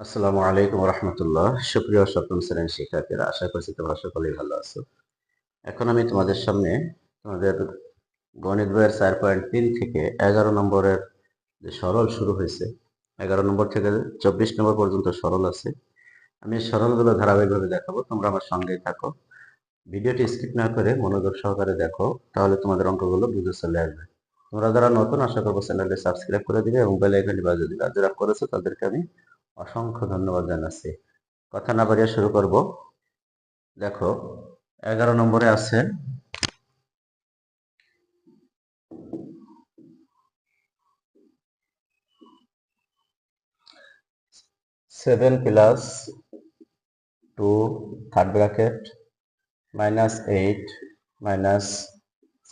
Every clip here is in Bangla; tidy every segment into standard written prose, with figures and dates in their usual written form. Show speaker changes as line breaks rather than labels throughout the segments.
আসসালামু আলাইকুম রহমতুল্লাহ। সুপ্রিয় সপ্তম শ্রেণীর শিক্ষার্থীরা, আশা করছি তোমরা সকলেই ভালো আছো। এখন আমি তোমাদের সামনে তোমাদের গণিত বইয়ের 4.3 থেকে 11 নম্বরের যে সরল শুরু হয়েছে, 11 নম্বর থেকে 24 নম্বর পর্যন্ত সরল আছে। আমি সরলগুলো ধারাবাহিকভাবে দেখাবো, তোমরা আমার সঙ্গেই থাকো। ভিডিওটি স্কিপ না করে মনোযোগ সহকারে দেখো, তাহলে তোমাদের অঙ্কগুলো বুঝে চলে আসবে। তোমরা যারা নতুন, আশা করবো চ্যানেলটি সাবস্ক্রাইব করে দিবে এবং বেল আইকনটি বাজিয়ে দিবে। আর যারা করেছো তাদেরকে আমি অসংখ্য ধন্যবাদ জানাচ্ছি। কথা না বাড়িয়ে শুরু করব। দেখো, 11 নম্বরে আছে 7 plus 2 third bracket minus 8 minus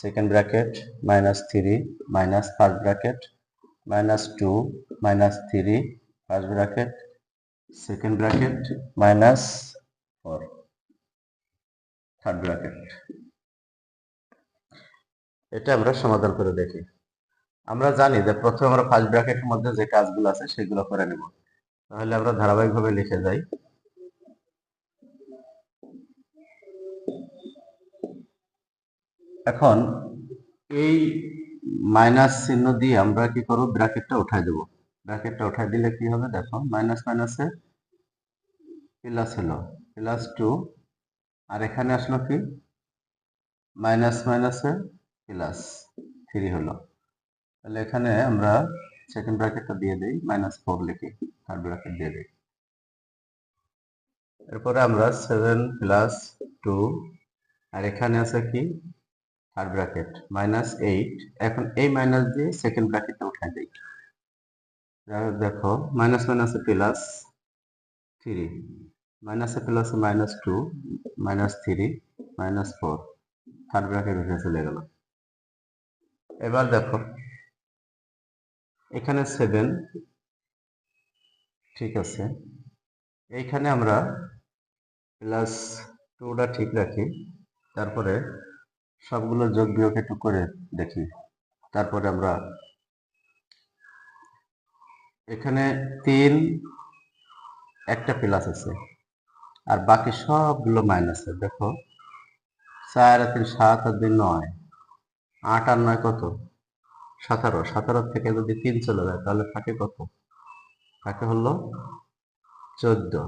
second bracket minus 3 minus first bracket minus 2 minus 3 first bracket second bracket minus 4 third bracket. এটা আমরা সমাধান করে দেখি। আমরা জানি যে প্রথমে আমরা ফার্স্ট ব্র্যাকেটের মধ্যে যে কাজগুলো আছে সেগুলো করে নেব। তাহলে আমরা ধারাবাহিকভাবে লিখে যাই। এখন এই মাইনাস চিহ্ন দিয়ে আমরা কি করব, ব্র্যাকেটটা উঠাই দেব। ব্র্যাকেটটা উঠাই দিলে কি হবে, দেখো মাইনাস মাইনাসে প্লাস হলো, প্লাস 2, আর এখানে আসলো কি মাইনাস মাইনাসে প্লাস 3 হলো। তাহলে এখানে আমরা সেকেন্ড ব্র্যাকেটটা দিয়ে দিই, -4 লিখি, থার্ড ব্র্যাকেট দিয়ে দিই। এরপরে আমরা 7 প্লাস 2, আর এখানে আছে কি থার্ড ব্র্যাকেট -8। এখন এই মাইনাস দিয়ে সেকেন্ড ব্র্যাকেটটা উঠাই দিই। দেখো মাইনাস মাইনাসে প্লাস 3, মাইনাসে প্লাসে -2, -3, -4, থার্ড ব্র্যাকেট উঠে চলে গেল। এবার দেখো এখানে 7, ঠিক আছে, এইখানে আমরা প্লাস 2টা ঠিক রাখি, তারপরে সবগুলো যোগ বিয়োগ একটু করে দেখি। তারপরে আমরা এখানে 3, একটা প্লাস আছে, আর বাকি সবগুলো মাইনাসের। দেখো 4 আর 3 7 আর 2 9, 8 আর 9 কত, 17। 17 থেকে যদি 3 চলে যায় তাহলে থাকে কত, থাকে হলো 14,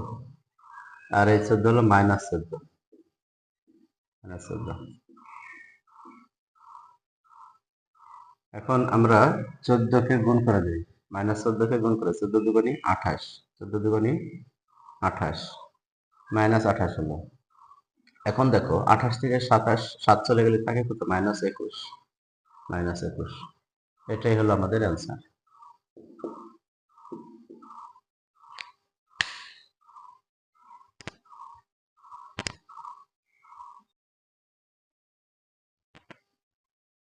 আর এই 14 হলো -14, -14। এখন আমরা 14কে গুণ করে দিই, -14কে গুণ করে 14 দুগুণী 28, 14 দুগুণী 28, -28 হলো। এখন দেখো 28 থেকে 7 চলে গেলে থাকে কত, -21, -21। এটাই হলো আমাদের অ্যান্সার।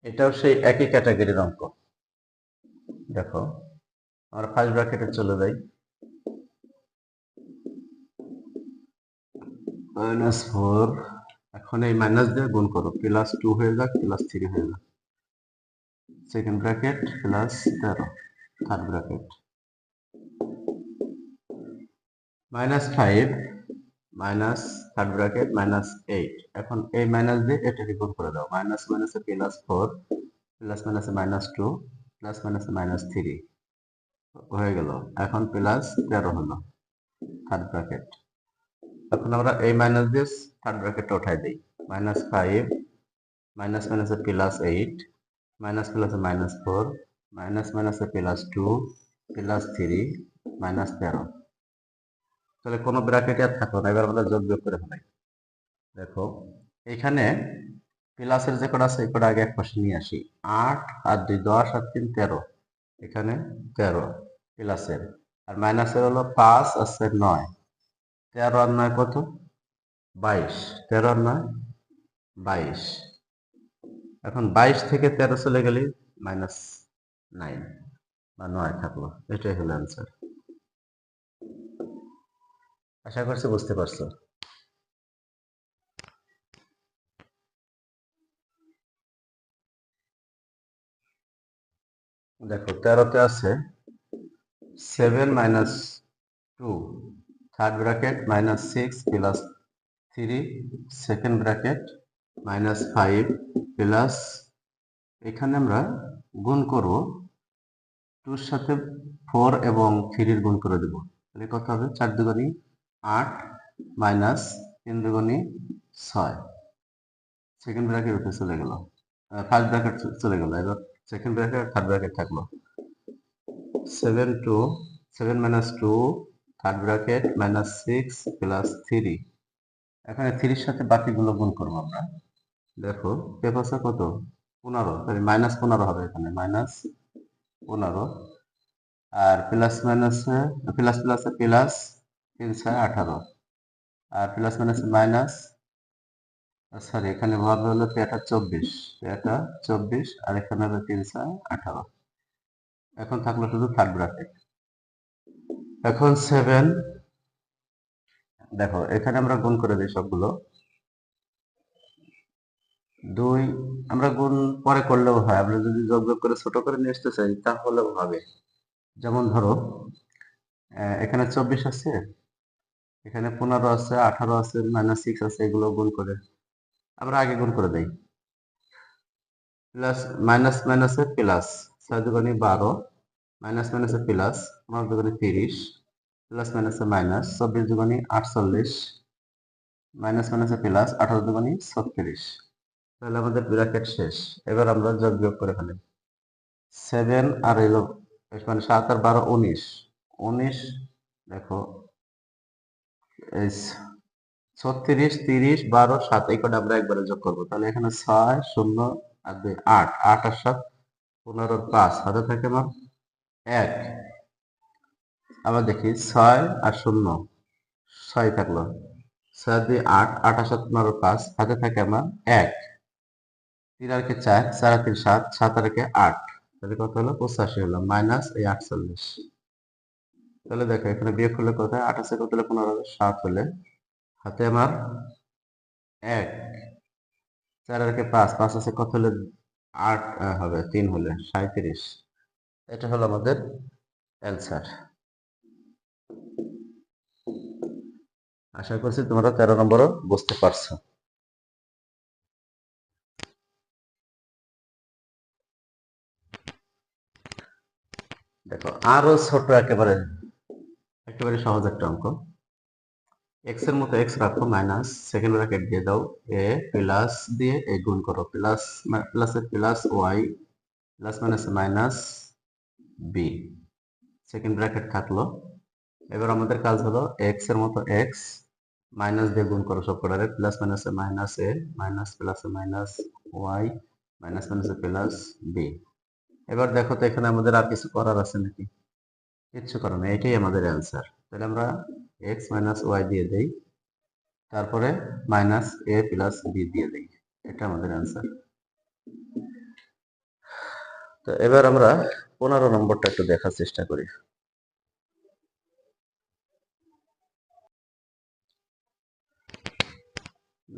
এটাও সেই একই ক্যাটাগরির অঙ্ক। দেখো আমরা ফার্স্ট ব্র্যাকেটে চলে যাই, -4, এখন এই মাইনাস দিয়ে গুণ করো, +2 হয়ে যাক, +3 হয়ে যাক, second bracket +13, third bracket -5 minus third bracket -8। এখন এই মাইনাস দিয়ে এটাকে গুণ করে দাও, মাইনাস মাইনাসে +4, প্লাস মাইনাসে -2, প্লাস মাইনাসে -3 হয়ে গেল। এখন +13 হলো থার্ড ব্র্যাকেট। এখন আমরা এই মাইনাস দিয়ে থার্ড ব্র্যাকেটটা উঠাই দিই, -5, মাইনাস মাইনাসে +8, মাইনাস প্লাসে -4, মাইনাস মাইনাসে +2, +3, -13। তাহলে কোনো ব্র্যাকেটে আর থাকলো না। এবার আমরা যোগ বিয়োগ করে ফেলাই। দেখো এখানে প্লাসের যে কটা আছে এই কটা আগে এক পাশে নিয়ে আসি, 8 আর 2 10 আর 3 13, এখানে 13 প্লাসের, আর মাইনাসের হলো 5 আর 4 9, 13 আর 9 কত, 22, 13 আর 9 22। এখন 22 থেকে 13 চলে গেলে -9 বা 9 থাকলো। এটাই হলো অ্যান্সার। আশা করছি বুঝতে পারছো। দেখো 13তে আছে 7 2 third bracket minus 6 plus 3 second bracket minus 5 plus এখানে আমরা গুণ করব 2 এর সাথে 4 এবং 3 এর গুণ করে দেব, তাহলে কত হবে 4 দুগুণী 8 মাইনাস 3 দুগুণী 6 সেকেন্ড ব্র্যাকেট উঠে চলে গেল, ফার্স্ট ব্র্যাকেট চলে গেল, এবার সেকেন্ড ব্র্যাকেট থার্ড ব্র্যাকেট থাকলো 7 minus 2 third bracket minus 6 plus 3 এখানে 3 এর সাথে বাকিগুলো গুণ করবো আমরা, দেখো পেপারসা কত 15 তাহলে মাইনাস 15 হবে, এখানে মাইনাস 15 আর প্লাস মাইনাসে প্লাস প্লাসে প্লাস 3 6 18 আর প্লাস মাইনাসে মাইনাস, সরি এখানে ভাবে হলো এটা 24 আর এখানে হবে 3 6 18। এখন থাকলো শুধু থার্ড ব্র্যাকেট। এখন 7 দেখো এখানে আমরা গুণ করে দিই সবগুলো, 2 আমরা গুণ পরে করলেও হয়, আমরা যদি যোগ যোগ করে ছোট করে নিয়ে আসতে চাই তাহলেও হবে। যেমন ধরো এখানে 24 আছে, এখানে 15 আছে, 18 আছে, মাইনাস 6 আছে, এগুলো গুণ করে আমরা আগে গুণ করে দেই। প্লাস মাইনাস মাইনাসে প্লাস 6 দুগুণী 12 মাইনাস মাইনাসে প্লাস 15 দুগুণী 30 প্লাস মাইনাসে মাইনাস 24 দুগুণী 48 মাইনাস মাইনাসে প্লাস 18 দুগুণী 36। তাহলে আমাদের ব্র্যাকেট শেষ। এবার আমরা যোগ বিয়োগ করে ফেলি 7 আর এলো মানে 7 আর 12 19 দেখো এই 36 30 12 7 এই কটা আমরা একবারে যোগ করবো, তাহলে এখানে 6 0 আর 2 8 8 আর 7 15 আর 5 হাতে থাকে আমার 1। আবার দেখি 6 আর 0 6 থাকলো, 6 2 8 8 আর 7 15 5 হাতে থাকে আমার 1। 3 আর কে 4 4 আর 3 7 7 আর কে 8, তাহলে কত হলো 85 হলো মাইনাস এই 48। তাহলে দেখো এখানে বিয়োগ করলে কোথায় 8 আছে কত হলে 15 হবে 7 হলে হাতে আমার 1, 4 আর কে 5 5 আছে কত হলে 8 হবে 3 হলে 37। এটা হলো আমাদের অ্যান্সার। আশা করছি তোমরা 13 নম্বরও বুঝতে পারছো। দেখো আরো ছোট একেবারে একেবারে সহজ একটা অঙ্ক, এক্স এর মতো এক্স রাখো মাইনাস সেকেন্ড ব্র্যাকেট দিয়ে দাও এ প্লাস দিয়ে এ গুণ করো প্লাস প্লাসে plus Y plus minus minus B second bracket থাকলো। এবার আমাদের কাজ হলো এক্স এর মতো এক্স মাইনাস দিয়ে গুণ করো সব কটারে প্লাস মাইনাসে মাইনাস এ মাইনাস প্লাসে মাইনাস ওয়াই মাইনাস মাইনাসে প্লাস বি। এবার দেখো তো এখানে আমাদের আর কিছু করার আছে নাকি, কিচ্ছু করার নেই, এটাই আমাদের অ্যান্সার। তাহলে আমরা এক্স মাইনাস ওয়াই দিয়ে দেই, তারপরে মাইনাস এ প্লাস বি দিয়ে দেই, এটা আমাদের অ্যান্সার। তো এবার আমরা 15 নম্বরটা একটু দেখার চেষ্টা করি।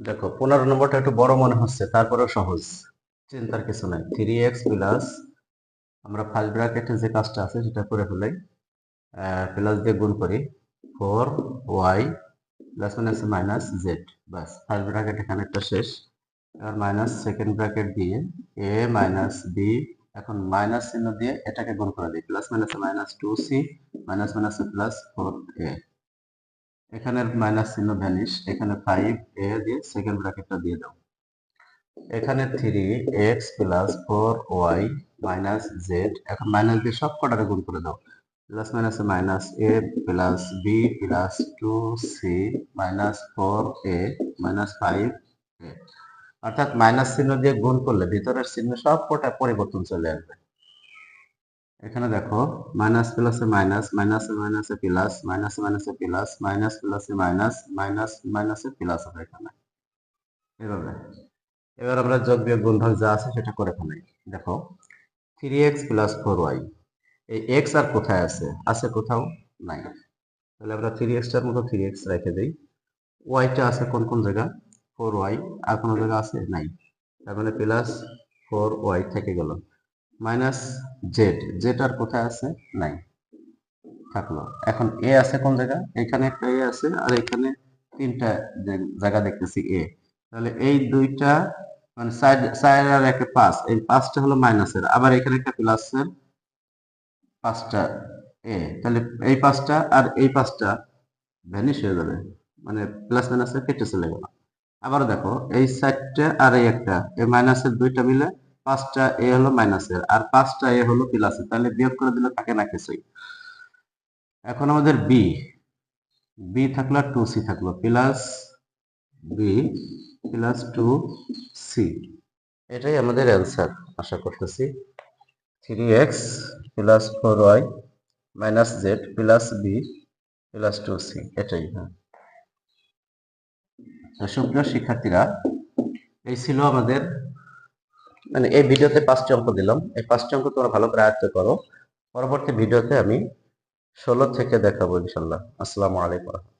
দেখো 15 নম্বরটা একটু বড় মনে হচ্ছে, তারপরেও সহজ, চিন্তার কিছু নাই। 3x প্লাস আমরা ফার্স্ট ব্র্যাকেটে যে কাজটা আছে সেটা করে ফেলাই, প্লাস দিয়ে গুণ করি 4y plus minus minus Z, বাস ফার্স্ট ব্র্যাকেট এখানে একটা শেষ। এবার মাইনাস সেকেন্ড ব্র্যাকেট দিয়ে a মাইনাস বি, এখন মাইনাস চিহ্ন দিয়ে এটাকে গুণ করে দিই প্লাস মাইনাসে মাইনাস 2c মাইনাস মাইনাসে প্লাস 4a, এখানে মাইনাস চিহ্ন ভ্যানিশ, এখানে 5a দিয়ে সেকেন্ড ব্র্যাকেটটা দিয়ে দাও, এখানে 3x plus 4y minus Z, এখন মাইনাস দিয়ে সব কটারে গুণ করে দাও প্লাস মাইনাসে minus A plus B plus 2c minus 4a minus 5a, অর্থাৎ মাইনাস চিহ্ন দিয়ে গুণ করলে ভিতরের চিহ্ন সব কটা পরিবর্তন চলে আসবে। এখানে দেখো মাইনাস প্লাসে মাইনাস মাইনাসে মাইনাসে প্লাস মাইনাসে মাইনাসে প্লাস মাইনাস প্লাসে মাইনাস মাইনাস মাইনাসে প্লাস হবে এখানে এভাবে। এবার আমরা যোগ বিয়োগ গুণভাগ যা আছে সেটা করে ফেলাই। দেখো 3x প্লাস 4y, এই x আর কোথায় আছে, আছে কোথাও নাই, তাহলে আমরা 3x টার মতো 3x রেখে দেই, y টা আছে কোন কোন জায়গা 4y আর কোনো জায়গা আছে নাই, তার মানে প্লাস 4y থেকে গেল, মাইনাস জেড, জেড আর কোথায় আছে নাই, থাকলো। এখন এ আছে কোন জায়গা? এখানে একটা এ আছে আর এখানে তিনটা জায়গা দেখতেছি এ। তাহলে এই দুইটা মানে চার আর একে 5, এই 5টা হলো মাইনাসের, আবার এখানে একটা প্লাসের 5টা এ। তাহলে এই 5টা আর এই 5টা ভ্যানিশ হয়ে যাবে, মানে প্লাস মাইনাসে কেটে চলে গেল। আবার দেখো এই 4টা আর এই একটা, এই মাইনাসের দুইটা মিলে 5টা এ হলো মাইনাসের আর 5টা এ হলো প্লাসের, তাহলে বিয়োগ করে দিলে থাকে না কিছুই। এখন আমাদের বি, বি থাকলো আর 2c থাকলো, প্লাস বি প্লাস 2c, এটাই আমাদের অ্যান্সার আশা করতেছি। 3x plus 4y minus Z plus B plus 2c, এটাই। হ্যাঁ, সুপ্রিয় শিক্ষার্থীরা, এই ছিল আমাদের, মানে এই ভিডিওতে 5টি অঙ্ক দিলাম। এই 5টি অঙ্ক তোমরা ভালো করে আয়ত্ত করো। পরবর্তী ভিডিওতে আমি 16 থেকে দেখাবো ইনশাল্লাহ। আসসালামু আলাইকুম।